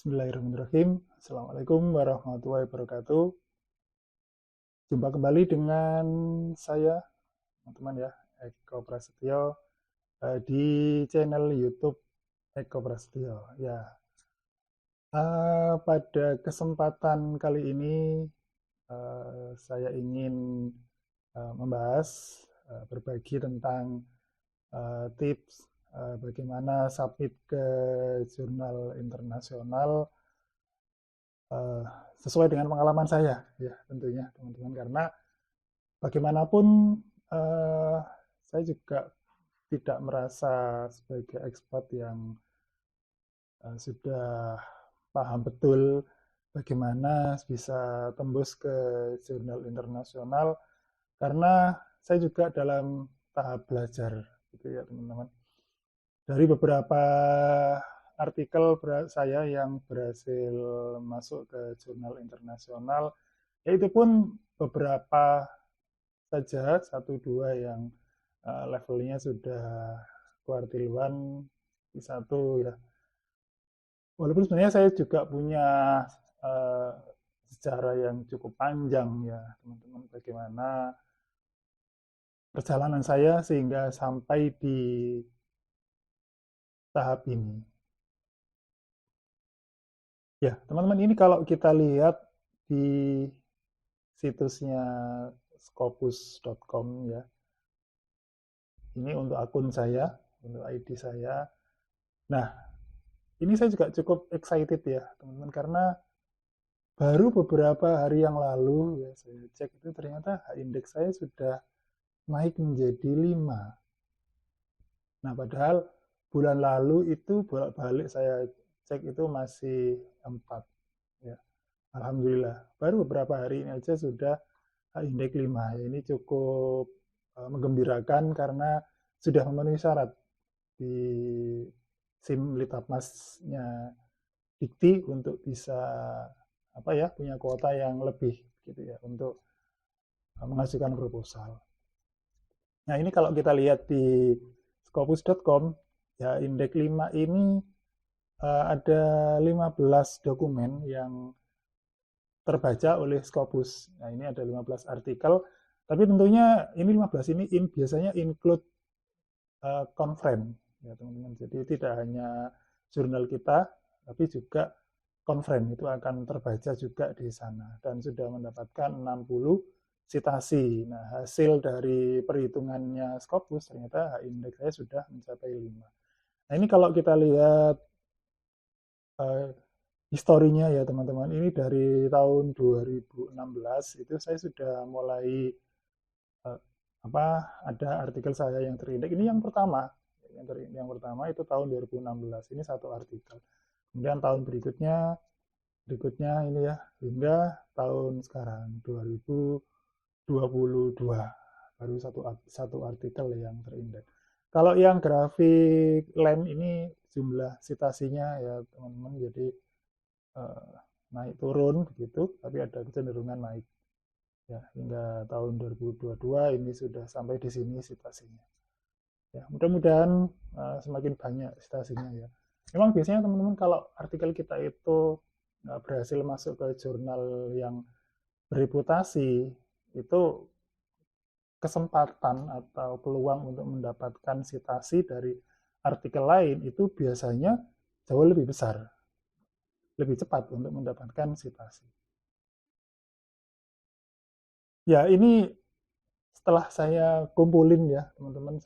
Bismillahirrahmanirrahim. Assalamualaikum warahmatullahi wabarakatuh. Jumpa kembali dengan saya, teman-teman ya, Eko Prasetyo di channel YouTube Eko Prasetyo. Ya, pada kesempatan kali ini saya ingin membahas, berbagi tentang tips bagaimana submit ke jurnal internasional uh, sesuai dengan pengalaman saya ya tentunya teman-teman, karena bagaimanapun uh, saya juga tidak merasa sebagai expert yang sudah paham betul bagaimana bisa tembus ke jurnal internasional, karena saya juga dalam tahap belajar gitu ya teman-teman. Dari beberapa artikel saya yang berhasil masuk ke jurnal internasional, yaitu pun beberapa saja, satu dua yang levelnya sudah kuartiluan satu ya. Walaupun sebenarnya saya juga punya uh, sejarah yang cukup panjang ya teman-teman, bagaimana perjalanan saya sehingga sampai di tahap ini. Ya, teman-teman, ini kalau kita lihat di situsnya scopus.com ya. Ini untuk akun saya, untuk ID saya. Nah, ini saya juga cukup excited ya, teman-teman, karena baru beberapa hari yang lalu ya saya cek itu ternyata indeks saya sudah naik menjadi 5. Nah, padahal bulan lalu itu bolak-balik saya cek itu masih 4 ya. Alhamdulillah, baru beberapa hari ini aja sudah indeks 5. Ya, ini cukup menggembirakan karena sudah memenuhi syarat di SIM Litbangmasnya Dikti untuk bisa punya kuota yang lebih gitu ya untuk mengajukan proposal. Nah, ini kalau kita lihat di scopus.com ya, indeks 5 ini ada 15 dokumen yang terbaca oleh Scopus. Nah, ini ada 15 artikel, tapi tentunya ini 15 ini biasanya include conference ya teman-teman. Jadi tidak hanya jurnal kita, tapi juga conference itu akan terbaca juga di sana, dan sudah mendapatkan 60 citasi. Nah, hasil dari perhitungannya Scopus ternyata indeks saya sudah mencapai 5. Nah, ini kalau kita lihat historinya ya teman-teman, ini dari tahun 2016 itu saya sudah mulai uh, ada artikel saya yang terindeks. Ini yang pertama, yang pertama itu tahun 2016. Ini satu artikel. Kemudian tahun berikutnya ini ya, hingga tahun sekarang 2022 baru satu artikel yang terindeks. Kalau yang grafik land ini jumlah citasinya ya teman-teman, jadi uh, naik turun begitu, tapi ada kecenderungan naik ya hingga tahun 2022 ini sudah sampai di sini citasinya. Ya, mudah-mudahan semakin banyak citasinya ya. Memang biasanya teman-teman kalau artikel kita itu berhasil masuk ke jurnal yang bereputasi, itu kesempatan atau peluang untuk mendapatkan citasi dari artikel lain itu biasanya jauh lebih besar, lebih cepat untuk mendapatkan citasi. Ya, ini setelah saya kumpulin ya teman-teman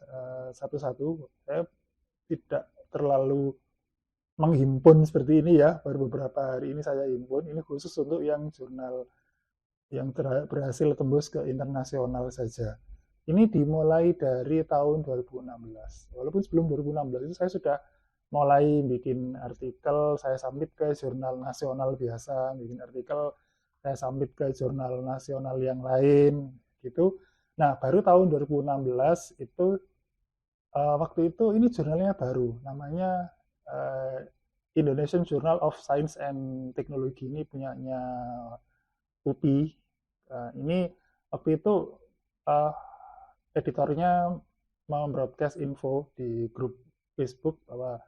satu-satu, saya tidak terlalu menghimpun seperti ini ya, baru beberapa hari ini saya himpun. Ini khusus untuk yang jurnal yang berhasil tembus ke internasional saja. Ini dimulai dari tahun 2016. Walaupun sebelum 2016 itu saya sudah mulai bikin artikel, saya submit ke jurnal nasional biasa, bikin artikel, saya submit ke jurnal nasional yang lain, gitu. Nah, baru tahun 2016 itu, waktu itu ini jurnalnya baru, namanya Indonesian Journal of Science and Technology, ini punyanya UPI. Ini waktu itu uh, editornya mau broadcast info di grup Facebook bahwa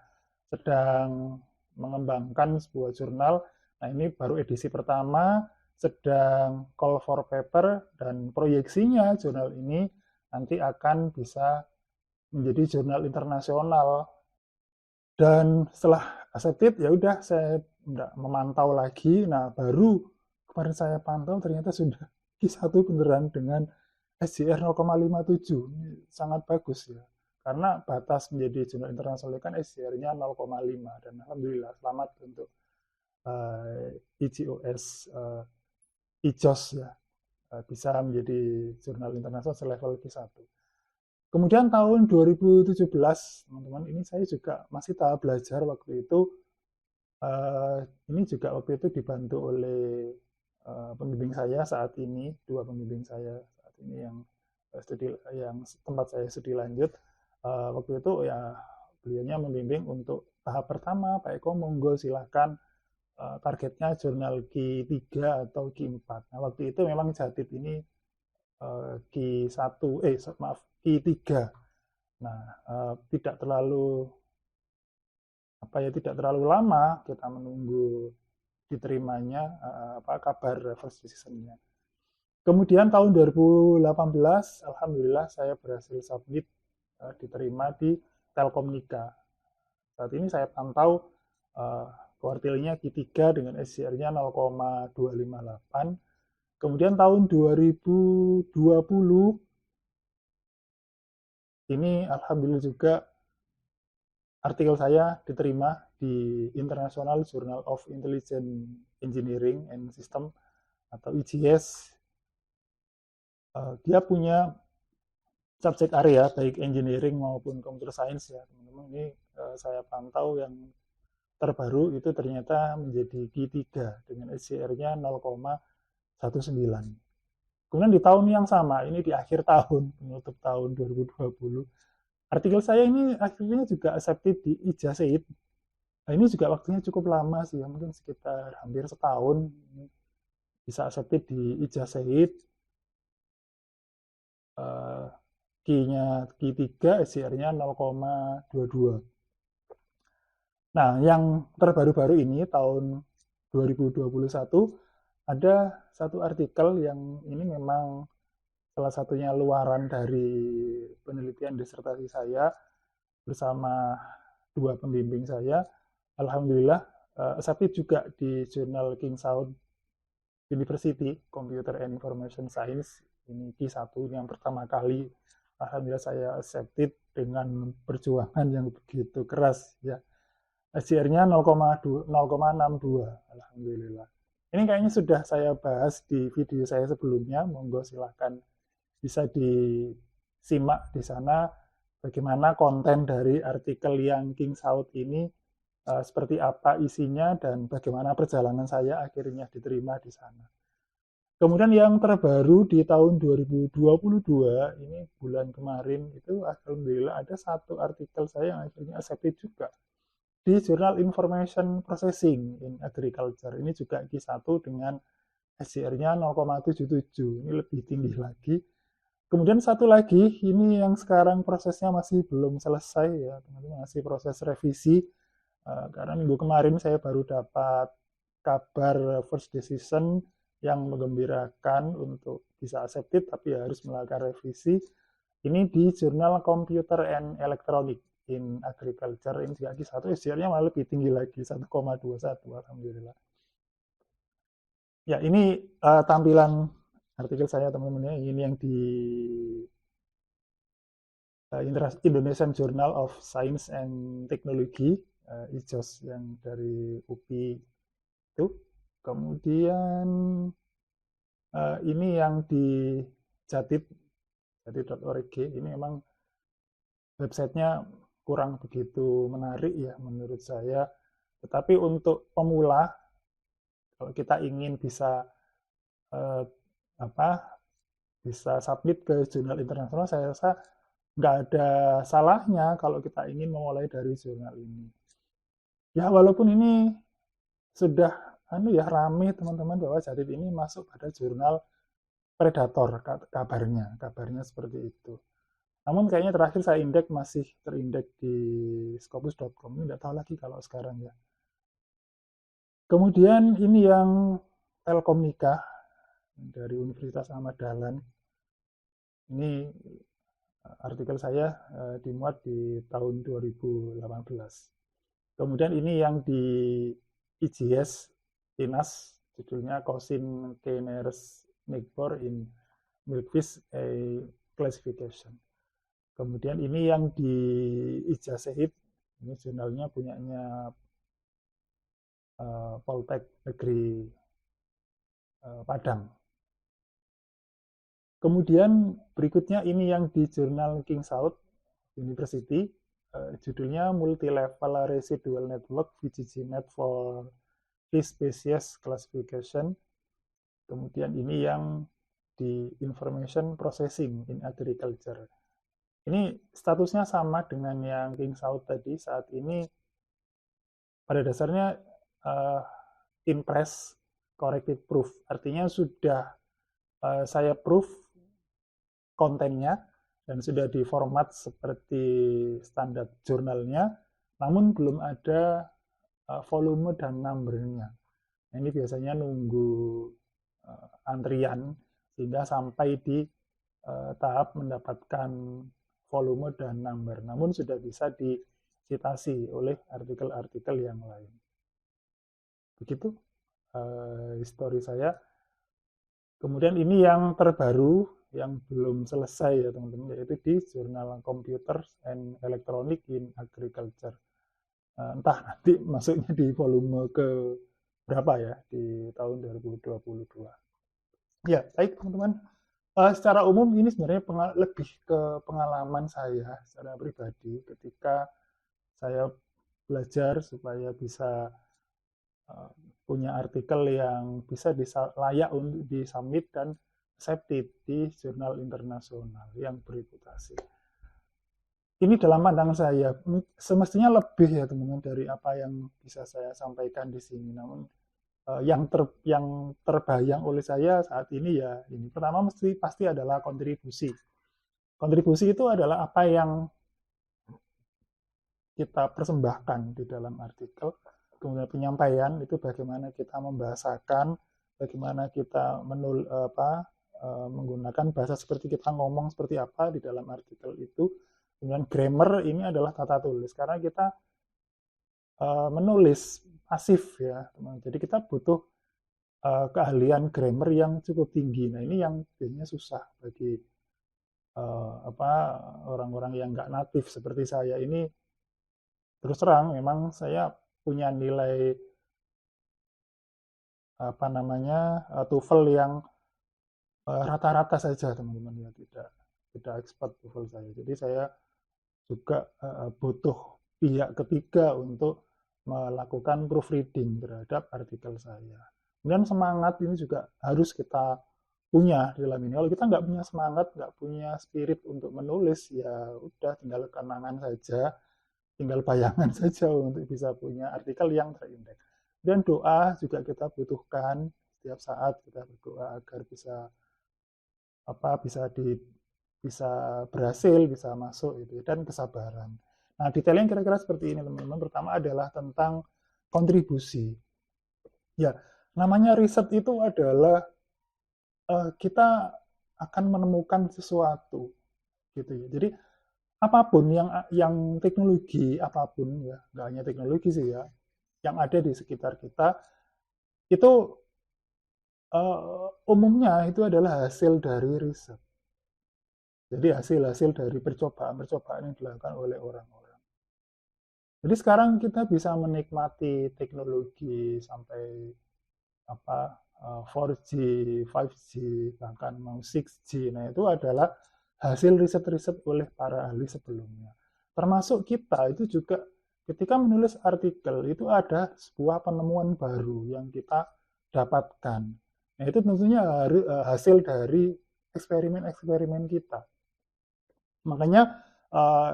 sedang mengembangkan sebuah jurnal. Nah, ini baru edisi pertama, sedang call for paper, dan proyeksinya jurnal ini nanti akan bisa menjadi jurnal internasional. Dan setelah accepted, ya udah saya enggak memantau lagi. Nah, baru kemarin saya pantau ternyata sudah Q1 beneran dengan SJR 0,57. Ini sangat bagus ya. Karena batas menjadi jurnal internasional kan SJR-nya 0,5, dan alhamdulillah selamat untuk IJOS, IJOS ya, bisa menjadi jurnal internasional selevel Q1. Kemudian tahun 2017, teman-teman, ini saya juga masih tahap belajar waktu itu. Ini juga waktu itu dibantu oleh pembimbing saya saat ini, dua pembimbing saya saat ini yang tempat saya studi lanjut. Waktu itu ya beliaunya membimbing untuk tahap pertama, Pak Eko monggo silahkan, targetnya jurnal Q3 atau Q4. Nah, waktu itu memang Jatid ini Q3. Nah, tidak terlalu lama kita menunggu diterimanya kabar first decision-nya. Kemudian tahun 2018, alhamdulillah saya berhasil submit, diterima di Telkomnika. Saat ini saya pantau kuartilnya Q3 dengan SJR-nya 0,258. Kemudian tahun 2020 ini alhamdulillah juga artikel saya diterima di International Journal of Intelligent Engineering and System atau IJS. Dia punya subjek area baik engineering maupun computer science ya, teman-teman. Ini saya pantau yang terbaru itu ternyata menjadi Q3 dengan SJR-nya 0,19. Kemudian di tahun yang sama, ini di akhir tahun, penutup tahun 2020, artikel saya ini akhirnya juga accepted di IJASEID. Nah, ini juga waktunya cukup lama sih, mungkin sekitar hampir setahun bisa accepted di IJASEID. Q3, SJR-nya 0,22. Nah, yang terbaru-baru ini tahun 2021 ada satu artikel yang ini memang salah satunya luaran dari penelitian disertasi saya bersama dua pembimbing saya. Alhamdulillah accepted juga di jurnal King Saud University Computer and Information Science. Ini Q1 yang pertama kali. Alhamdulillah saya accepted dengan perjuangan yang begitu keras ya. SJR-nya 0,62, alhamdulillah. Ini kayaknya sudah saya bahas di video saya sebelumnya, monggo silahkan bisa disimak di sana bagaimana konten dari artikel yang King Saud ini, seperti apa isinya dan bagaimana perjalanan saya akhirnya diterima di sana. Kemudian yang terbaru di tahun 2022, ini bulan kemarin itu alhamdulillah ada satu artikel saya yang akhirnya accepted juga di Journal Information Processing in Agriculture. Ini juga Q1 dengan SJR-nya 0,77. Ini lebih tinggi lagi. Kemudian satu lagi, ini yang sekarang prosesnya masih belum selesai ya, teman-teman, masih proses revisi. Karena minggu kemarin saya baru dapat kabar first decision yang menggembirakan untuk bisa accepted, tapi harus melakukan revisi. Ini di Jurnal Computer and Electronic in Agriculture. Ini juga Q1, SJR-nya malah lebih tinggi lagi, 1,21, alhamdulillah. Ya, ini tampilan artikel saya, teman-teman ya. Ini yang di Indonesian Journal of Science and Technology, IJOS yang dari UPI itu. Kemudian ini yang di jatid.org. Ini memang websitenya kurang begitu menarik ya menurut saya. Tetapi untuk pemula, kalau kita ingin bisa bisa submit ke jurnal internasional, saya rasa nggak ada salahnya kalau kita ingin memulai dari jurnal ini. Ya walaupun ini sudah rame teman-teman bahwa Jatid ini masuk pada jurnal Predator, kabarnya seperti itu. Namun kayaknya terakhir saya indeks masih terindeks di scopus.com. Ini nggak tahu lagi kalau sekarang ya. Kemudian ini yang Telkomnika dari Universitas Ahmad Dahlan. Ini artikel saya dimuat di tahun 2018. Kemudian ini yang di IGS INAS, judulnya Cousin Keynes Nigbor in Milkfish a Classification. Kemudian ini yang di Ijazahid, ini jurnalnya punyanya Poltek Negeri Padang. Kemudian berikutnya ini yang di jurnal King Saud University, judulnya Multi-Level Residual Network VGGNet for Fish Species Classification. Kemudian ini yang di Information Processing in Agriculture. Ini statusnya sama dengan yang King Saud tadi. Saat ini pada dasarnya in press corrected proof, artinya sudah saya proof kontennya dan sudah diformat seperti standar jurnalnya, namun belum ada volume dan numbernya. Nah, ini biasanya nunggu antrian sehingga sampai di tahap mendapatkan volume dan number, namun sudah bisa disitasi oleh artikel-artikel yang lain. Begitu histori saya. Kemudian ini yang terbaru, yang belum selesai ya teman-teman, yaitu di Jurnal Computer and Electronic in Agriculture. Entah nanti masuknya di volume ke berapa ya, di tahun 2022. Ya, baik teman-teman. Secara umum ini sebenarnya lebih ke pengalaman saya secara pribadi ketika saya belajar supaya bisa punya artikel yang bisa layak untuk disubmit dan accepted di jurnal internasional yang bereputasi. Ini dalam pandangan saya, semestinya lebih ya teman-teman dari apa yang bisa saya sampaikan di sini. Namun yang terbayang oleh saya saat ini ya ini. Pertama pasti adalah kontribusi. Kontribusi itu adalah apa yang kita persembahkan di dalam artikel. Kemudian penyampaian itu bagaimana kita membahasakan, bagaimana kita menggunakan bahasa seperti kita ngomong seperti apa di dalam artikel itu. Kemudian grammar ini adalah tata tulis karena kita menulis pasif ya, teman. Jadi kita butuh keahlian grammar yang cukup tinggi. Nah ini yang biasanya susah bagi orang-orang yang nggak natif seperti saya ini. Terus terang, memang saya punya nilai TOEFL yang rata-rata saja teman-teman ya, tidak expert TOEFL saya. Jadi saya juga butuh pihak ketiga untuk melakukan proofreading terhadap artikel saya. Kemudian semangat ini juga harus kita punya di dalam ini. Kalau kita nggak punya semangat, nggak punya spirit untuk menulis, ya udah tinggal kenangan saja, tinggal bayangan saja untuk bisa punya artikel yang terindeks. Dan doa juga kita butuhkan setiap saat, kita berdoa agar bisa berhasil, bisa masuk itu, dan kesabaran. Nah, detailnya kira-kira seperti ini teman-teman. Pertama adalah tentang kontribusi. Ya, namanya riset itu adalah kita akan menemukan sesuatu gitu ya. Jadi apapun yang teknologi apapun ya, nggak hanya teknologi sih ya, yang ada di sekitar kita itu umumnya itu adalah hasil dari riset. Jadi hasil-hasil dari percobaan-percobaan yang dilakukan oleh orang-orang. Jadi sekarang kita bisa menikmati teknologi sampai 4G, 5G, bahkan mau 6G. Nah itu adalah hasil riset-riset oleh para ahli sebelumnya. Termasuk kita itu juga ketika menulis artikel itu ada sebuah penemuan baru yang kita dapatkan. Nah itu tentunya hasil dari eksperimen-eksperimen kita. Makanya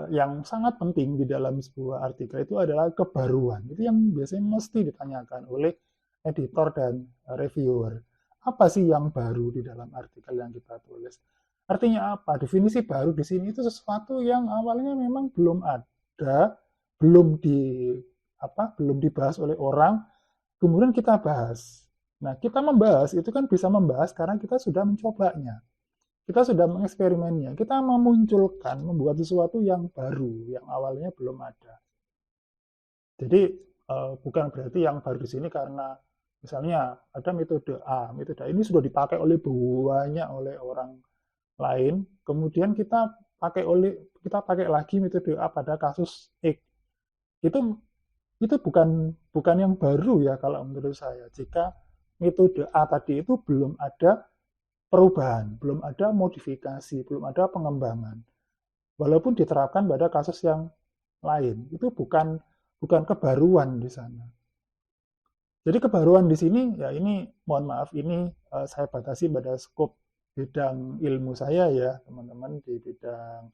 yang sangat penting di dalam sebuah artikel itu adalah kebaruan. Itu yang biasanya mesti ditanyakan oleh editor dan reviewer. Apa sih yang baru di dalam artikel yang kita tulis? Artinya apa? Definisi baru di sini itu sesuatu yang awalnya memang belum ada, belum dibahas oleh orang, kemudian kita bahas. Nah, kita membahas itu kan bisa membahas karena kita sudah mencobanya. Kita sudah mengeksperimennya. Kita memunculkan, membuat sesuatu yang baru, yang awalnya belum ada. Jadi, bukan berarti yang baru di sini karena misalnya ada metode A. Metode A ini sudah dipakai oleh banyak oleh orang lain, kemudian kita pakai lagi metode A pada kasus X. Itu bukan yang baru ya kalau menurut saya. Jika metode A tadi itu belum ada perubahan, belum ada modifikasi, belum ada pengembangan. Walaupun diterapkan pada kasus yang lain, itu bukan kebaruan di sana. Jadi kebaruan di sini ya ini mohon maaf ini saya batasi pada skop bidang ilmu saya ya teman-teman di bidang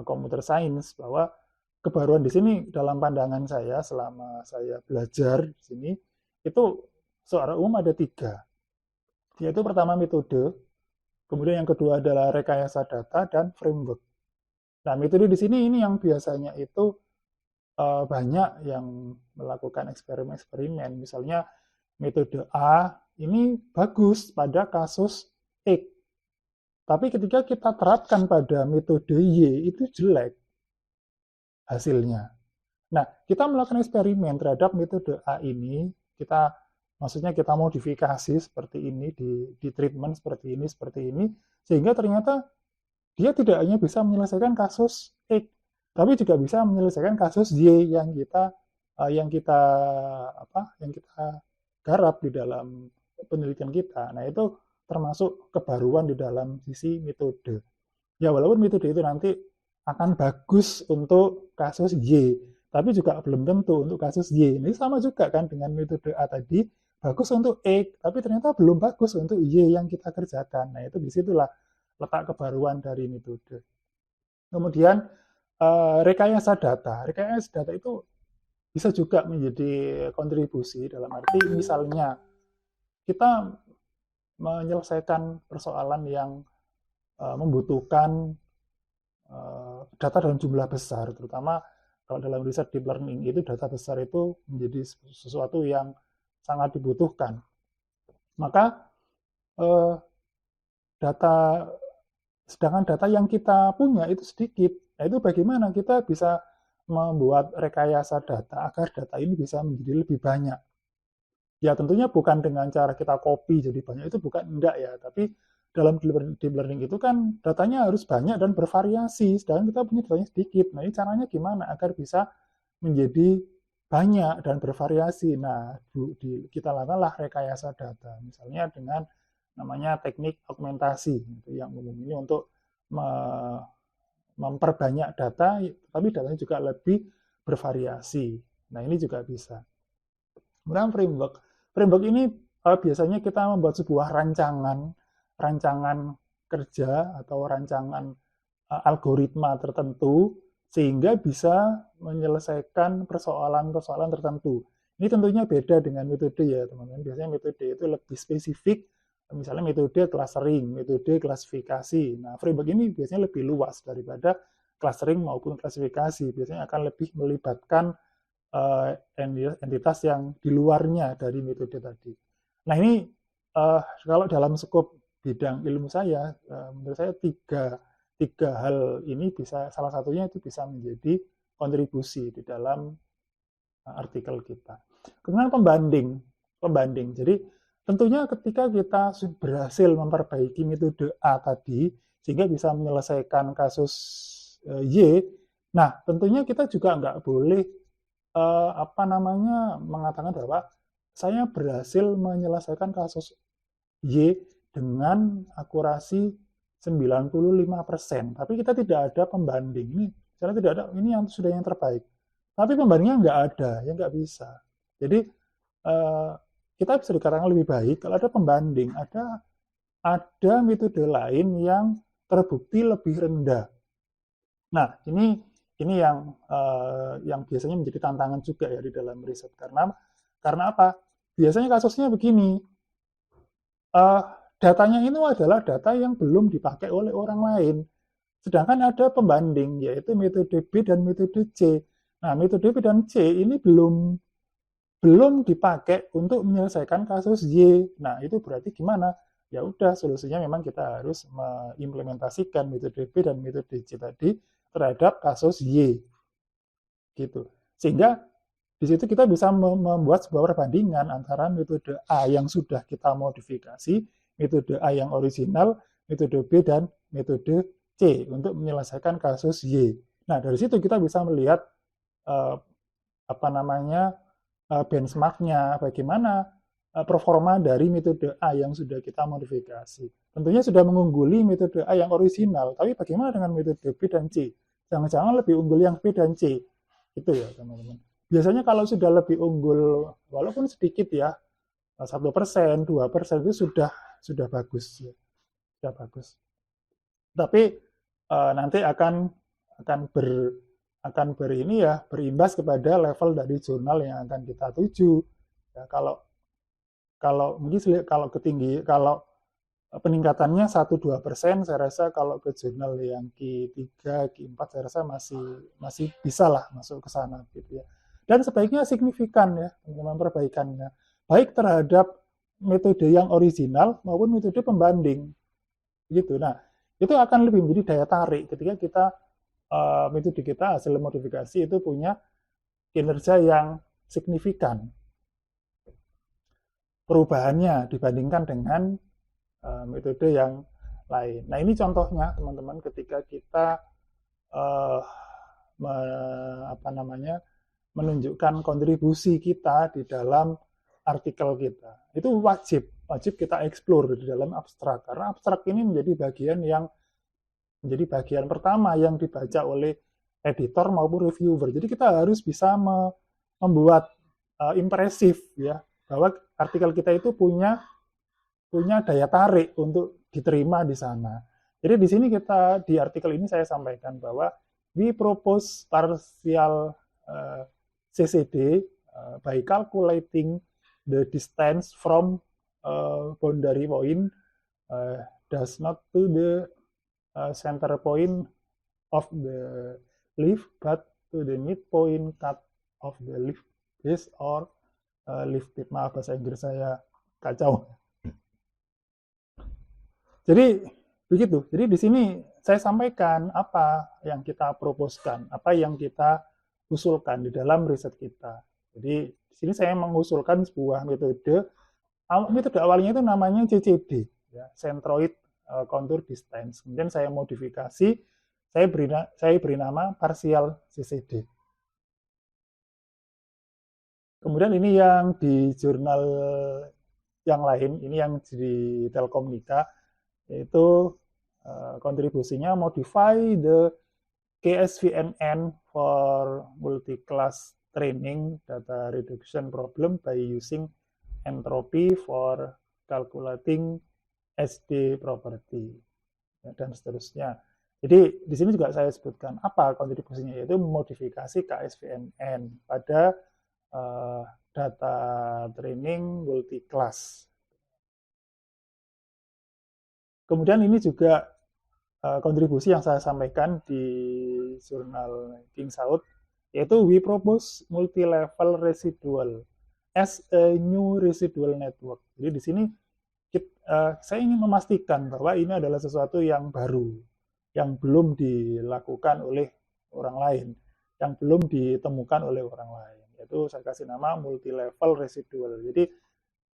computer science, bahwa kebaruan di sini dalam pandangan saya selama saya belajar di sini itu secara umum ada 3, yaitu pertama metode, kemudian yang kedua adalah rekayasa data dan framework. Nah, metode di sini ini yang biasanya itu banyak yang melakukan eksperimen-eksperimen. Misalnya metode A ini bagus pada kasus X, tapi ketika kita terapkan pada metode Y itu jelek hasilnya. Nah, kita melakukan eksperimen terhadap metode A ini, maksudnya kita modifikasi seperti ini, di treatment seperti ini, sehingga ternyata dia tidak hanya bisa menyelesaikan kasus X, tapi juga bisa menyelesaikan kasus Y yang kita garap di dalam penelitian kita. Nah, itu termasuk kebaruan di dalam sisi metode. Ya, walaupun metode itu nanti akan bagus untuk kasus Y, tapi juga belum tentu untuk kasus Y. Ini sama juga kan dengan metode A tadi, bagus untuk X, tapi ternyata belum bagus untuk Y yang kita kerjakan. Nah, itu disitulah letak kebaruan dari metode. Kemudian rekayasa data. Rekayasa data itu bisa juga menjadi kontribusi dalam arti misalnya kita menyelesaikan persoalan yang membutuhkan data dalam jumlah besar, terutama kalau dalam riset deep learning itu data besar itu menjadi sesuatu yang sangat dibutuhkan. Maka sedangkan data yang kita punya itu sedikit. Nah, itu bagaimana kita bisa membuat rekayasa data agar data ini bisa menjadi lebih banyak. Ya tentunya bukan dengan cara kita copy jadi banyak, itu bukan, enggak ya, tapi dalam deep learning itu kan datanya harus banyak dan bervariasi, sedangkan kita punya datanya sedikit. Nah, ini caranya gimana agar bisa menjadi banyak dan bervariasi. Nah, kita lakukanlah rekayasa data, misalnya dengan namanya teknik augmentasi, gitu, yang umum ini untuk memperbanyak data, tapi datanya juga lebih bervariasi. Nah, ini juga bisa. Kemudian framework ini biasanya kita membuat sebuah rancangan kerja atau rancangan algoritma tertentu sehingga bisa menyelesaikan persoalan-persoalan tertentu. Ini tentunya beda dengan metode ya teman-teman. Biasanya metode itu lebih spesifik, misalnya metode clustering, metode klasifikasi. Nah, framework ini biasanya lebih luas daripada clustering maupun klasifikasi. Biasanya akan lebih melibatkan entitas yang di luarnya dari metode tadi. Nah, ini kalau dalam skop bidang ilmu saya, menurut saya tiga hal ini bisa, salah satunya itu bisa menjadi kontribusi di dalam artikel kita. Kemudian pembanding. Jadi tentunya ketika kita berhasil memperbaiki metode A tadi sehingga bisa menyelesaikan kasus Y, nah tentunya kita juga nggak boleh mengatakan bahwa saya berhasil menyelesaikan kasus Y dengan akurasi 95%, tapi kita tidak ada pembanding. Ini misalnya tidak ada, ini yang sudah yang terbaik. Tapi pembandingnya nggak ada, ya nggak bisa. Jadi kita bisa dikatakan lebih baik kalau ada pembanding, ada metode lain yang terbukti lebih rendah. Nah, ini yang biasanya menjadi tantangan juga ya di dalam riset. Karena apa? Biasanya kasusnya begini, datanya itu adalah data yang belum dipakai oleh orang lain. Sedangkan ada pembanding, yaitu metode B dan metode C. Nah, metode B dan C ini belum belum dipakai untuk menyelesaikan kasus Y. Nah, itu berarti gimana? Ya udah, solusinya memang kita harus mengimplementasikan metode B dan metode C tadi terhadap kasus Y. Gitu. Sehingga di situ kita bisa membuat sebuah perbandingan antara metode A yang sudah kita modifikasi, metode A yang original, metode B dan metode C untuk menyelesaikan kasus Y. Nah, dari situ kita bisa melihat eh, apa namanya benchmarknya, bagaimana performa dari metode A yang sudah kita modifikasi. Tentunya sudah mengungguli metode A yang original, tapi bagaimana dengan metode B dan C? Jangan-jangan lebih unggul yang B dan C. Itu ya, teman-teman. Biasanya kalau sudah lebih unggul, walaupun sedikit ya, 1%, 2% itu sudah bagus, ya. Sudah bagus. Tapi nanti akan ini ya berimbas kepada level dari jurnal yang akan kita tuju. Ya, kalau mungkin kalau peningkatannya 1-2%, saya rasa kalau ke jurnal yang Q3, Q4 saya rasa masih bisa lah masuk ke sana gitu ya. Dan sebaiknya signifikan ya teman-teman perbaikannya, baik terhadap metode yang original maupun metode pembanding gitu. Nah, itu akan lebih menjadi daya tarik ketika kita metode kita hasil modifikasi itu punya kinerja yang signifikan perubahannya dibandingkan dengan metode yang lain. Nah, ini contohnya teman-teman ketika kita uh, me, menunjukkan kontribusi kita di dalam artikel kita. Itu wajib kita explore di dalam abstrak, karena abstrak ini menjadi bagian pertama yang dibaca oleh editor maupun reviewer. Jadi kita harus bisa membuat impresif ya, bahwa artikel kita itu punya daya tarik untuk diterima di sana. Jadi di sini di artikel ini saya sampaikan bahwa we propose partial CCD by calculating the distance from boundary point does not to the center point of the leaf but to the midpoint cut of the leaf base or leaf tip. Maaf bahasa Inggris saya kacau. Jadi begitu. Jadi di sini saya sampaikan apa yang kita proposkan, apa yang kita usulkan di dalam riset kita. Jadi di sini saya mengusulkan sebuah metode. Metode awalnya itu namanya CCD, ya, Centroid Contour Distance. Kemudian saya modifikasi, saya beri nama partial CCD. Kemudian ini yang di jurnal yang lain, ini yang di Telkomnika, yaitu kontribusinya modify the KSVNN for multi-class training data reduction problem by using entropy for calculating SD property dan seterusnya. Jadi di sini juga saya sebutkan apa kontribusinya, yaitu modifikasi KSVNN pada data training multi-class. Kemudian ini juga kontribusi yang saya sampaikan di jurnal King Saud, yaitu we propose multi-level residual as a new residual network. Jadi di sini saya ingin memastikan bahwa ini adalah sesuatu yang baru, yang belum dilakukan oleh orang lain, yang belum ditemukan oleh orang lain. Yaitu saya kasih nama multi-level residual. Jadi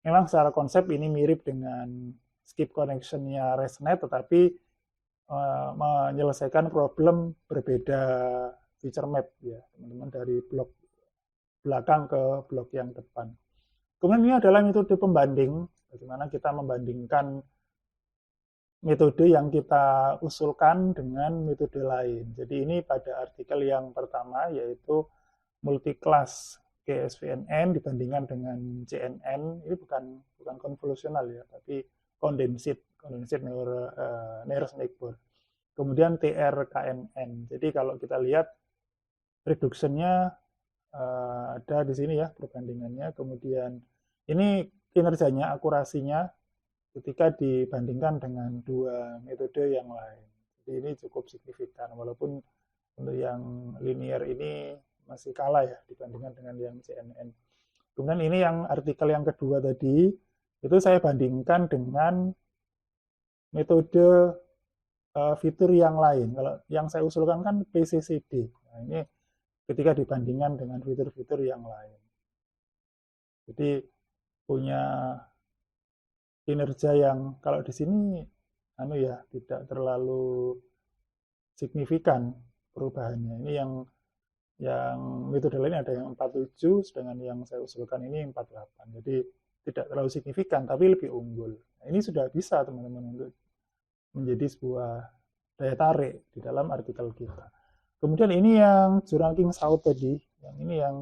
memang secara konsep ini mirip dengan skip connection-nya ResNet, tetapi menyelesaikan problem berbeda feature map ya teman-teman, dari blok belakang ke blok yang depan. Kemudian ini adalah metode pembanding, bagaimana kita membandingkan metode yang kita usulkan dengan metode lain. Jadi ini pada artikel yang pertama, yaitu multi-class KSVNN dibandingkan dengan CNN. Ini bukan konvolusional ya, tapi condensed nearest neighbor. Kemudian TRKNN. Jadi kalau kita lihat reduction-nya ada di sini ya perbandingannya. Kemudian ini kinerjanya, akurasinya ketika dibandingkan dengan dua metode yang lain. Jadi ini cukup signifikan, walaupun untuk yang linear ini masih kalah ya dibandingkan dengan yang CNN. Kemudian ini yang artikel yang kedua tadi, itu saya bandingkan dengan metode fitur yang lain. Kalau yang saya usulkan kan PCCD. Nah, ini ketika dibandingkan dengan fitur-fitur yang lain. Jadi punya kinerja yang kalau di sini tidak terlalu signifikan perubahannya. Ini yang metode lain ada yang 47, sedangkan yang saya usulkan ini 48. Jadi tidak terlalu signifikan, tapi lebih unggul. Nah, ini sudah bisa teman-teman untuk menjadi sebuah daya tarik di dalam artikel kita. Kemudian ini yang Juranking South tadi, yang ini yang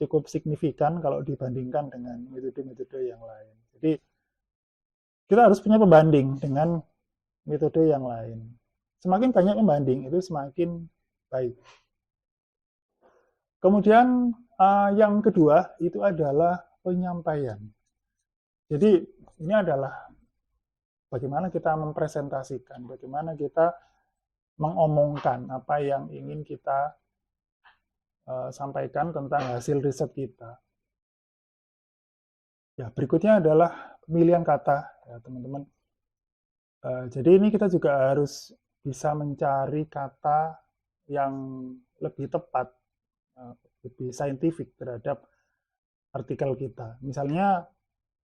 cukup signifikan kalau dibandingkan dengan metode-metode yang lain. Jadi kita harus punya pembanding dengan metode yang lain. Semakin banyak pembanding itu semakin baik. Kemudian yang kedua itu adalah penyampaian. Jadi ini adalah bagaimana kita mempresentasikan, bagaimana kita mengomongkan apa yang ingin kita sampaikan tentang hasil riset kita. Ya, berikutnya adalah pemilihan kata, ya teman-teman. Jadi ini kita juga harus bisa mencari kata yang lebih tepat, lebih saintifik terhadap artikel kita. Misalnya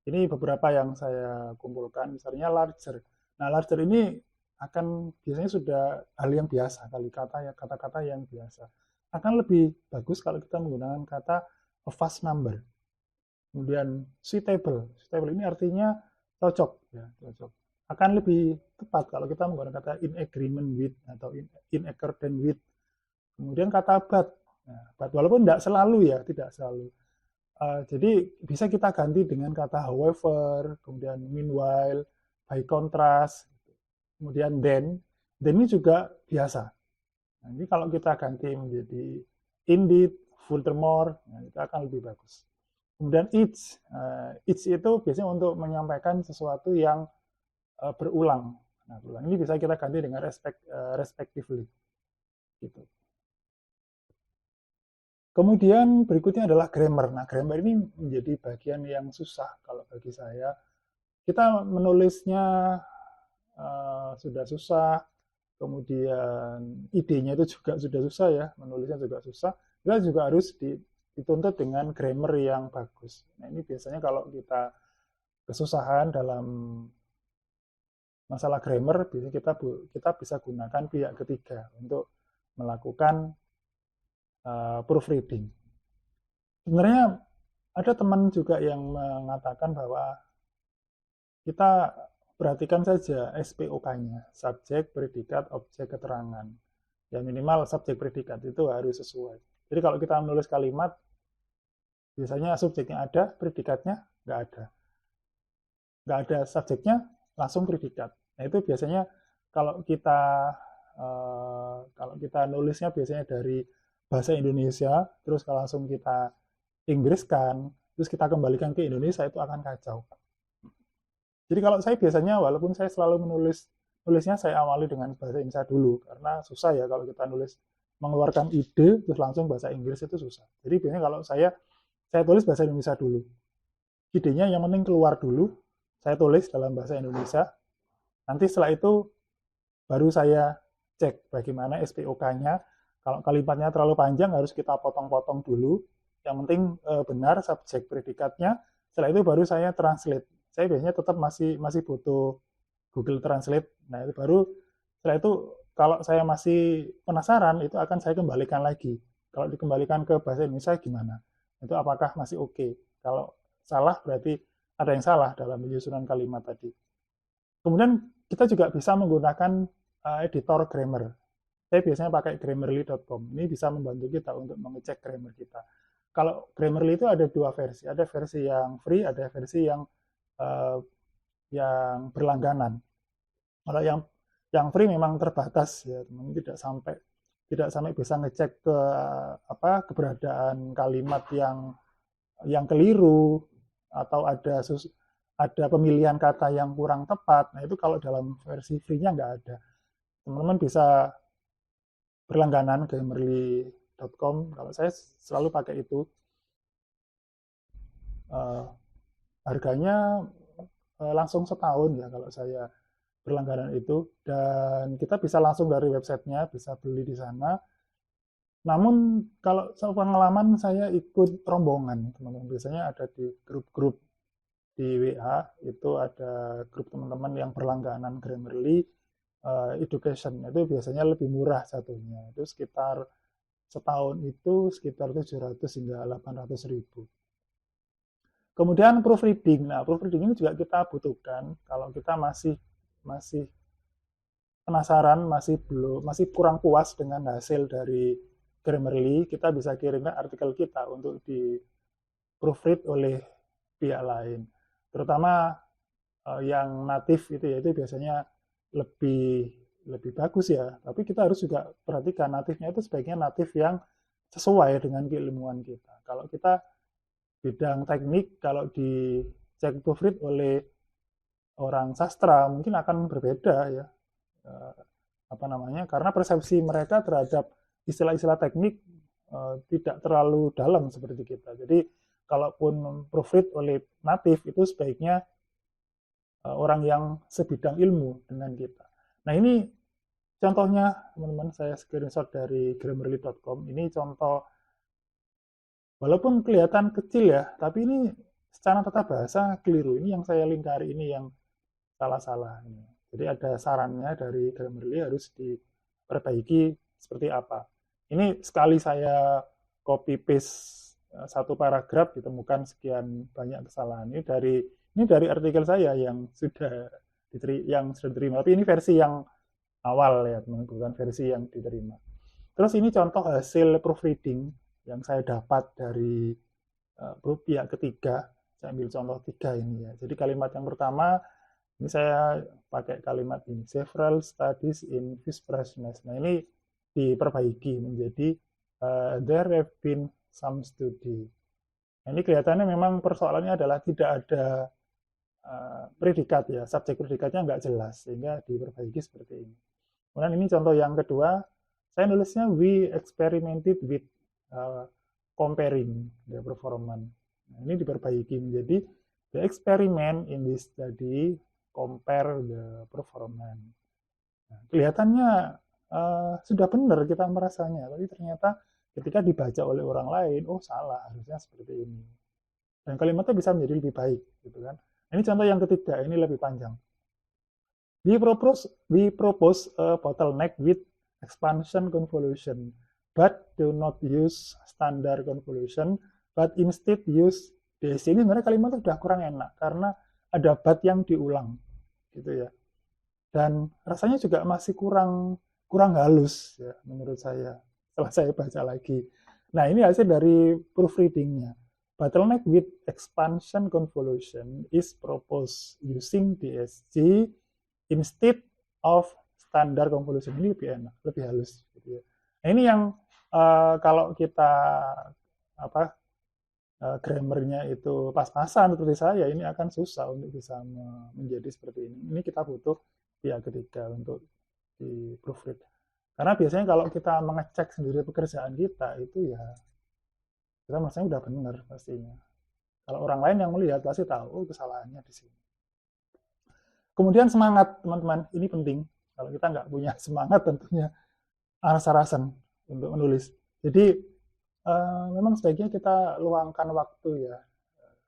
ini beberapa yang saya kumpulkan, misalnya larger. Nah, larger ini akan biasanya sudah hal yang biasa, kata-kata yang biasa. Akan lebih bagus kalau kita menggunakan kata a vast number. Kemudian suitable ini artinya cocok, ya, cocok. Akan lebih tepat kalau kita menggunakan kata in agreement with atau in accordance with. Kemudian kata but, walaupun tidak selalu ya, tidak selalu. Jadi bisa kita ganti dengan kata however, kemudian meanwhile, by contrast, kemudian then ini juga biasa. Nah, ini kalau kita ganti menjadi indeed, furthermore, itu akan lebih bagus. Kemudian each itu biasanya untuk menyampaikan sesuatu yang berulang. Nah, berulang ini bisa kita ganti dengan respectively. Gitu. Kemudian berikutnya adalah grammar. Nah, grammar ini menjadi bagian yang susah kalau bagi saya. Kita menulisnya sudah susah, kemudian idenya itu juga sudah susah ya, menulisnya juga susah. Kita juga harus dituntut dengan grammar yang bagus. Nah, ini biasanya kalau kita kesusahan dalam masalah grammar, biasanya kita bisa gunakan pihak ketiga untuk melakukan proofreading. Sebenarnya ada teman juga yang mengatakan bahwa kita perhatikan saja SPOK-nya, subjek, predikat, objek, keterangan. Ya minimal subjek predikat itu harus sesuai. Jadi kalau kita menulis kalimat, biasanya subjeknya ada, predikatnya nggak ada. Nggak ada subjeknya, langsung predikat. Nah itu biasanya kalau kita nulisnya biasanya dari bahasa Indonesia, terus kalau langsung kita Inggriskan, terus kita kembalikan ke Indonesia, itu akan kacau. Jadi kalau saya biasanya, walaupun saya selalu nulisnya saya awali dengan bahasa Indonesia dulu, karena susah ya kalau kita mengeluarkan ide, terus langsung bahasa Inggris itu susah. Jadi biasanya kalau saya tulis bahasa Indonesia dulu. Idenya yang penting keluar dulu, saya tulis dalam bahasa Indonesia, nanti setelah itu baru saya cek bagaimana SPOK-nya. Kalau kalimatnya terlalu panjang harus kita potong-potong dulu. Yang penting benar subjek predikatnya. Setelah itu baru saya translate. Saya biasanya tetap masih butuh Google Translate. Nah, itu baru setelah itu kalau saya masih penasaran itu akan saya kembalikan lagi. Kalau dikembalikan ke bahasa Indonesia gimana? Itu apakah masih oke? Kalau salah berarti ada yang salah dalam penyusunan kalimat tadi. Kemudian kita juga bisa menggunakan editor grammar. Saya biasanya pakai grammarly.com. Ini bisa membantu kita untuk mengecek grammar kita. Kalau Grammarly itu ada dua versi. Ada versi yang free, ada versi yang berlangganan. Kalau yang free memang terbatas ya, teman, tidak sampai bisa ngecek ke keberadaan kalimat yang keliru atau ada pemilihan kata yang kurang tepat. Nah, itu kalau dalam versi free-nya nggak ada. Teman-teman bisa berlangganan grammarly.com. Kalau saya selalu pakai itu. uh, harganya langsung setahun ya kalau saya berlangganan itu, dan kita bisa langsung dari websitenya bisa beli di sana. Namun kalau pengalaman saya ikut rombongan teman-teman, biasanya ada di grup-grup di WA, itu ada grup teman-teman yang berlangganan Grammarly Education, itu biasanya lebih murah satunya, itu sekitar setahun itu sekitar 700 hingga 800 ribu. Kemudian proofreading. Nah, proofreading ini juga kita butuhkan kalau kita masih penasaran, masih kurang puas dengan hasil dari Grammarly, kita bisa kirimkan artikel kita untuk di proofread oleh pihak lain. Terutama yang natif itu ya, itu biasanya lebih lebih bagus ya. Tapi kita harus juga perhatikan natifnya itu sebaiknya natif yang sesuai dengan keilmuan kita. Kalau kita bidang teknik, kalau dicek proofread oleh orang sastra mungkin akan berbeda ya, karena persepsi mereka terhadap istilah-istilah teknik tidak terlalu dalam seperti kita. Jadi kalaupun proofread oleh natif itu sebaiknya orang yang sebidang ilmu dengan kita. Nah, ini contohnya teman-teman, saya screenshot dari grammarly.com. Ini contoh, walaupun kelihatan kecil ya, tapi ini secara tata bahasa keliru. Ini yang saya lingkari, ini yang salah-salah. Jadi ada sarannya dari Grammarly harus diperbaiki seperti apa. Ini sekali saya copy paste satu paragraf ditemukan sekian banyak kesalahan. Ini dari artikel saya yang sudah diterima. Tapi ini versi yang awal ya, teman-teman, bukan versi yang diterima. Terus ini contoh hasil proofreading yang saya dapat dari pihak ketiga. Saya ambil contoh 3 ini ya. Jadi kalimat yang pertama, ini saya pakai kalimat ini, several studies in fish freshness. Nah, ini diperbaiki menjadi there have been some study. Nah, ini kelihatannya memang persoalannya adalah tidak ada predikat ya, subjek predikatnya nggak jelas, sehingga diperbaiki seperti ini. Kemudian ini contoh yang kedua, saya nulisnya we experimented with comparing the performance. Nah, ini diperbaiki menjadi the experiment in this study compare the performance. Nah, kelihatannya sudah benar kita merasanya, tapi ternyata ketika dibaca oleh orang lain, oh salah, harusnya seperti ini. Dan kalimatnya bisa menjadi lebih baik, gitu kan. Ini contoh yang ketiga, ini lebih panjang. We propose a bottleneck with expansion convolution, but do not use standard convolution, but instead use DSC. Ini sebenarnya kalimatnya sudah kurang enak, karena ada but yang diulang, gitu ya. Dan rasanya juga masih kurang halus ya menurut saya setelah saya baca lagi. Nah, ini hasil dari proofreadingnya. Bottleneck with expansion convolution is proposed using DSG instead of standard convolution. Ini lebih enak, lebih halus gitu ya. Nah, ini yang kalau kita grammarnya itu pas-pasan seperti saya, ini akan susah untuk bisa menjadi seperti ini. Ini kita butuh pihak ketiga untuk di proofread. Karena biasanya kalau kita mengecek sendiri pekerjaan kita, itu ya kita masanya udah benar pastinya. Kalau orang lain yang melihat pasti tahu, oh kesalahannya di sini. Kemudian semangat, teman-teman, ini penting. Kalau kita nggak punya semangat, tentunya aras-arasan untuk menulis. Jadi memang sebaiknya kita luangkan waktu ya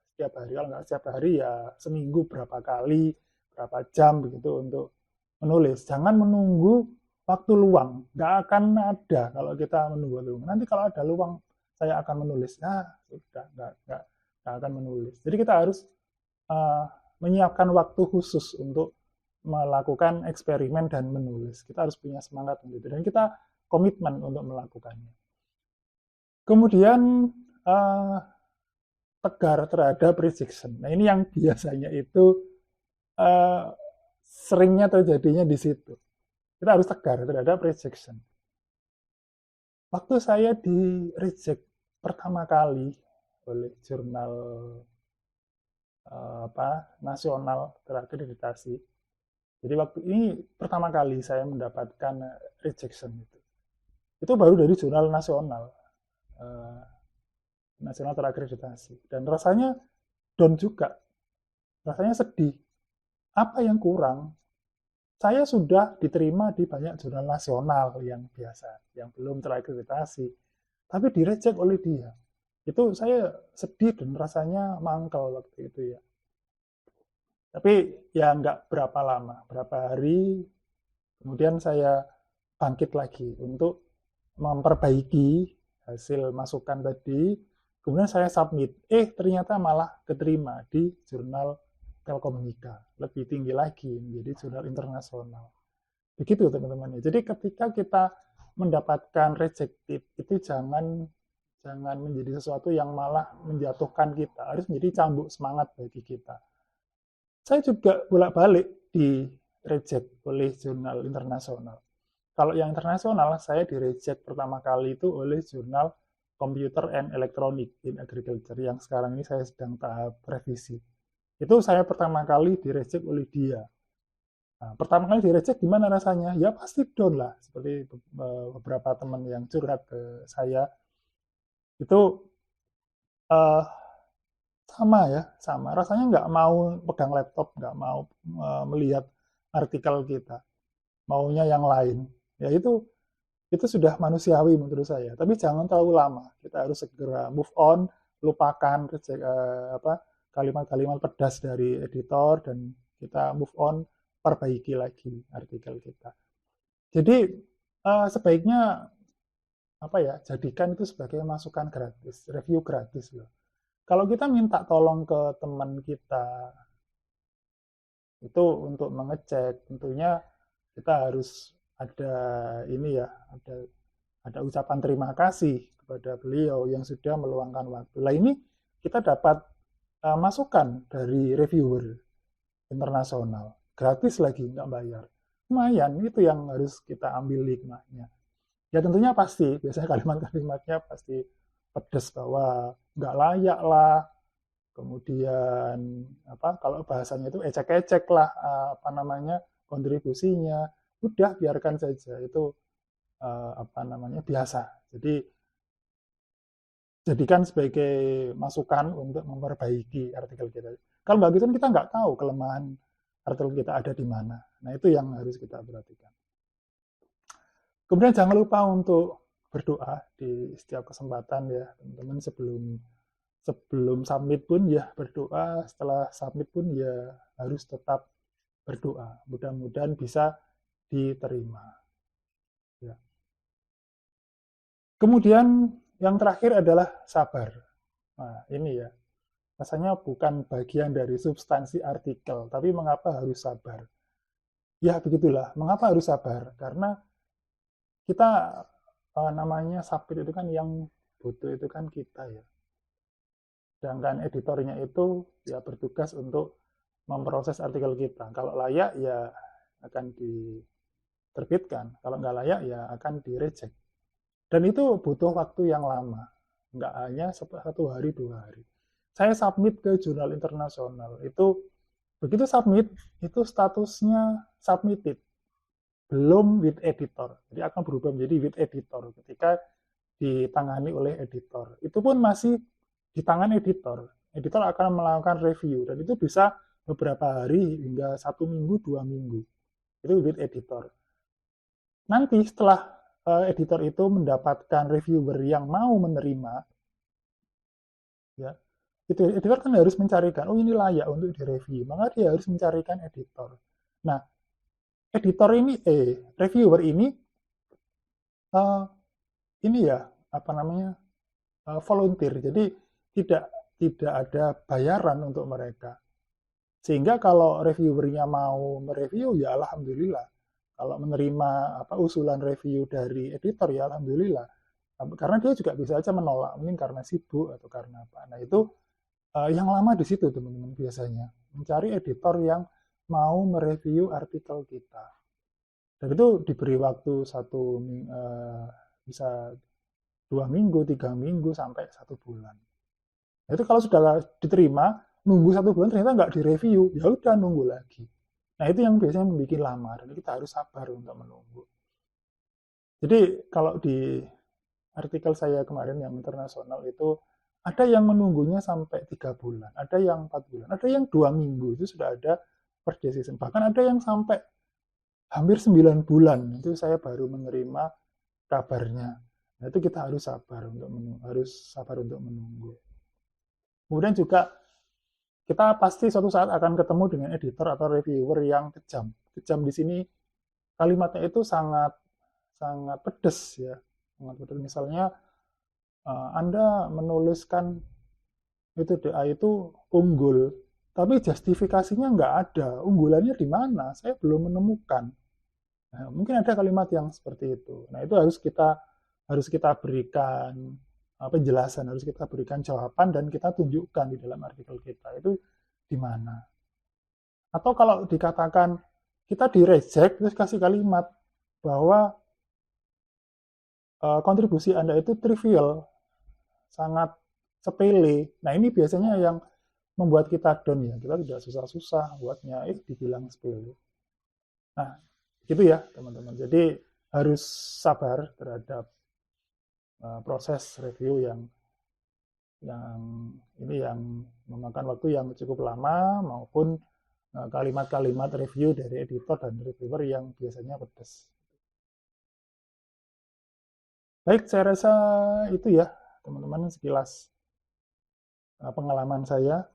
setiap hari. Kalau nggak setiap hari ya seminggu berapa kali, berapa jam begitu untuk menulis. Jangan menunggu waktu luang. Nggak akan ada kalau kita menunggu luang. Nanti kalau ada luang, saya akan menulis. Nah, sudah nggak akan menulis. Jadi kita harus menyiapkan waktu khusus untuk melakukan eksperimen dan menulis. Kita harus punya semangat untuk itu. Dan kita komitmen untuk melakukannya. Kemudian tegar terhadap rejection. Nah, ini yang biasanya itu seringnya terjadinya di situ. Kita harus tegar terhadap rejection. Waktu saya di reject pertama kali oleh jurnal nasional terakreditasi. Jadi waktu ini pertama kali saya mendapatkan rejection itu. Itu baru dari jurnal nasional terakreditasi. Dan rasanya down juga, rasanya sedih. Apa yang kurang? Saya sudah diterima di banyak jurnal nasional yang biasa, yang belum terakreditasi, tapi direject oleh dia. Itu saya sedih dan rasanya mangkel waktu itu ya. Tapi ya nggak berapa lama, berapa hari, kemudian saya bangkit lagi untuk memperbaiki hasil masukan tadi, kemudian saya submit. Ternyata malah keterima di jurnal Telkomika, lebih tinggi lagi menjadi jurnal internasional. Begitu teman-teman. Jadi ketika kita mendapatkan rejected, itu jangan menjadi sesuatu yang malah menjatuhkan kita, harus menjadi cambuk semangat bagi kita. Saya juga bolak-balik di reject oleh jurnal internasional. Kalau yang internasional, saya di reject pertama kali itu oleh jurnal Computer and Electronic in Agriculture, yang sekarang ini saya sedang tahap revisi. Itu saya pertama kali di reject oleh dia. Nah, pertama kali di reject gimana rasanya? Ya pasti down lah, seperti beberapa teman yang curhat ke saya. Itu uh, sama. Rasanya nggak mau pegang laptop, nggak mau melihat artikel kita, maunya yang lain. Ya itu sudah manusiawi menurut saya. Tapi jangan terlalu lama. Kita harus segera move on, lupakan kalimat-kalimat pedas dari editor dan kita move on, perbaiki lagi artikel kita. Jadi sebaiknya jadikan itu sebagai masukan gratis, review gratis loh. Kalau kita minta tolong ke teman kita itu untuk mengecek, tentunya kita harus ada ada ucapan terima kasih kepada beliau yang sudah meluangkan waktu. Lah ini kita dapat masukan dari reviewer internasional, gratis lagi, nggak bayar. Lumayan, itu yang harus kita ambil hikmahnya. Ya tentunya pasti, biasanya kalimat-kalimatnya pasti pedes bahwa nggak layak lah, kemudian kalau bahasanya itu ecek-ecek lah kontribusinya, udah biarkan saja itu biasa. Jadi jadikan sebagai masukan untuk memperbaiki artikel kita. Kalau nggak gitu kita nggak tahu kelemahan artikel kita ada di mana. Nah itu yang harus kita perhatikan. Kemudian jangan lupa untuk berdoa di setiap kesempatan ya teman-teman, sebelum submit pun ya berdoa, setelah submit pun ya harus tetap berdoa. Mudah-mudahan bisa diterima. Ya. Kemudian yang terakhir adalah sabar. Nah, ini ya, rasanya bukan bagian dari substansi artikel, tapi mengapa harus sabar? Ya, begitulah. Mengapa harus sabar? Karena kita namanya submit itu kan yang butuh itu kan kita ya. Sedangkan editornya itu ya bertugas untuk memproses artikel kita. Kalau layak ya akan diterbitkan, kalau nggak layak ya akan di-reject. Dan itu butuh waktu yang lama, nggak hanya 1 hari 2 hari. Saya submit ke jurnal internasional, itu begitu submit, itu statusnya submitted, belum with editor. Jadi akan berubah menjadi with editor ketika ditangani oleh editor. Itu pun masih di tangan editor. Editor akan melakukan review, dan itu bisa beberapa hari hingga 1 minggu, 2 minggu. Itu with editor. Nanti setelah editor itu mendapatkan reviewer yang mau menerima, ya, itu editor kan harus mencarikan, oh ini layak untuk direview, maka dia harus mencarikan editor. Nah, editor ini, reviewer ini, ini ya, volunteer, jadi tidak ada bayaran untuk mereka. Sehingga kalau reviewernya mau mereview, ya alhamdulillah. Kalau menerima usulan review dari editor, ya alhamdulillah. Karena dia juga bisa aja menolak, mungkin karena sibuk atau karena apa. Nah itu yang lama di situ teman-teman biasanya. Mencari editor yang mau mereview artikel kita. Dan itu diberi waktu bisa 2 minggu, 3 minggu, sampai 1 bulan. Nah, itu kalau sudah diterima, nunggu 1 bulan ternyata nggak direview, ya udah nunggu lagi. Nah itu yang biasanya membuat lama, dan kita harus sabar untuk menunggu. Jadi kalau di artikel saya kemarin yang internasional itu Ada yang menunggunya sampai 3 bulan, ada yang 4 bulan, ada yang 2 minggu itu sudah ada first decision. Bahkan ada yang sampai hampir 9 bulan itu saya baru menerima kabarnya. Nah, itu kita harus sabar untuk menunggu. Kemudian juga kita pasti suatu saat akan ketemu dengan editor atau reviewer yang kejam. Kejam di sini kalimatnya itu sangat sangat pedes ya, sangat pedes. Misalnya Anda menuliskan itu DA itu unggul, tapi justifikasinya nggak ada. Unggulannya di mana? Saya belum menemukan. Nah, mungkin ada kalimat yang seperti itu. Nah, itu harus kita berikan penjelasan, harus kita berikan jawaban dan kita tunjukkan di dalam artikel kita itu di mana. Atau kalau dikatakan kita di reject terus kasih kalimat bahwa kontribusi Anda itu trivial, sangat sepele. Nah, ini biasanya yang membuat kita down ya. Kita tidak susah-susah buatnya, dibilang sepele. Nah, gitu ya, teman-teman. Jadi harus sabar terhadap proses review yang memakan waktu yang cukup lama maupun kalimat-kalimat review dari editor dan reviewer yang biasanya pedas. Baik, saya rasa itu ya, teman-teman, sekilas pengalaman saya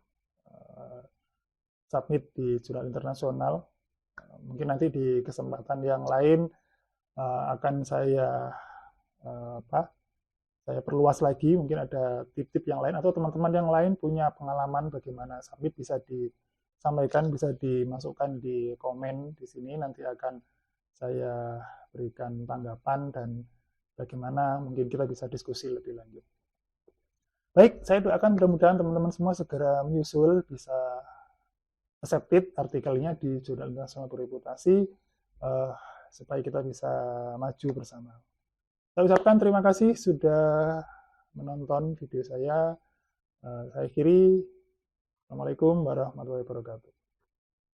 submit di jurnal internasional. Mungkin nanti di kesempatan yang lain akan saya perluas lagi, mungkin ada tip-tip yang lain atau teman-teman yang lain punya pengalaman bagaimana submit bisa disampaikan, bisa dimasukkan di komen di sini, nanti akan saya berikan tanggapan dan bagaimana mungkin kita bisa diskusi lebih lanjut. Baik, saya doakan mudah-mudahan teman-teman semua segera menyusul, bisa accepted artikelnya di Jurnal Internasional Bereputasi, supaya kita bisa maju bersama. Saya ucapkan terima kasih sudah menonton video saya. Saya akhiri. Assalamualaikum warahmatullahi wabarakatuh.